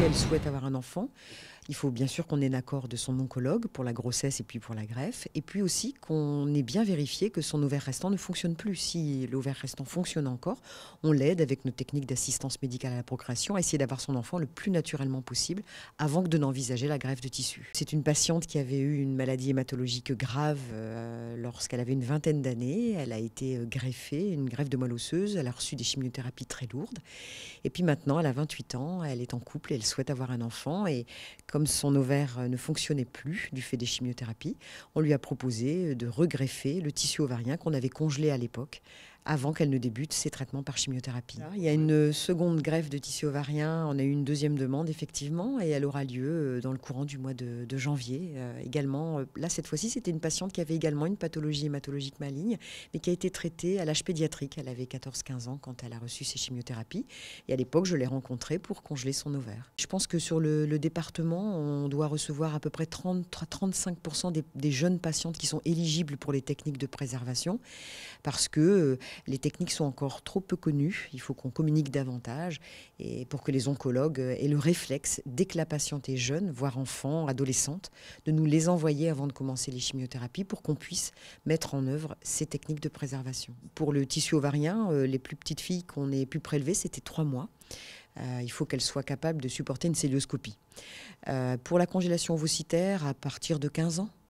elle souhaite avoir un enfant, il faut bien sûr qu'on ait l'accord de son oncologue pour la grossesse et puis pour la greffe, et puis aussi qu'on ait bien vérifié que son ovaire restant ne fonctionne plus. Si l'ovaire restant fonctionne encore, on l'aide avec nos techniques d'assistance médicale à la procréation à essayer d'avoir son enfant le plus naturellement possible avant que de n'envisager la greffe de tissu. C'est une patiente qui avait eu une maladie hématologique grave lorsqu'elle avait une vingtaine d'années. Elle a été greffée, une greffe de moelle osseuse, elle a reçu des chimiothérapies très lourdes. Et puis maintenant, elle a 28 ans, elle est en couple et elle souhaite avoir un enfant. Et comme son ovaire ne fonctionnait plus du fait des chimiothérapies, on lui a proposé de regreffer le tissu ovarien qu'on avait congelé à l'époque, avant qu'elle ne débute ses traitements par chimiothérapie. Il y a une seconde greffe de tissu ovarien, on a eu une deuxième demande effectivement, et elle aura lieu dans le courant du mois de janvier. Également, là cette fois-ci, c'était une patiente qui avait également une pathologie hématologique maligne, mais qui a été traitée à l'âge pédiatrique. Elle avait 14-15 ans quand elle a reçu ses chimiothérapies, et à l'époque, je l'ai rencontrée pour congeler son ovaire. Je pense que sur le département, on doit recevoir à peu près 30-35% des jeunes patientes qui sont éligibles pour les techniques de préservation, parce que les techniques sont encore trop peu connues. Il faut qu'on communique davantage et pour que les oncologues aient le réflexe, dès que la patiente est jeune, voire enfant, adolescente, de nous les envoyer avant de commencer les chimiothérapies pour qu'on puisse mettre en œuvre ces techniques de préservation. Pour le tissu ovarien, les plus petites filles qu'on ait pu prélever, c'était 3 mois. Il faut qu'elles soient capables de supporter une célioscopie. Pour la congélation ovocytaire, à partir de 15 ans.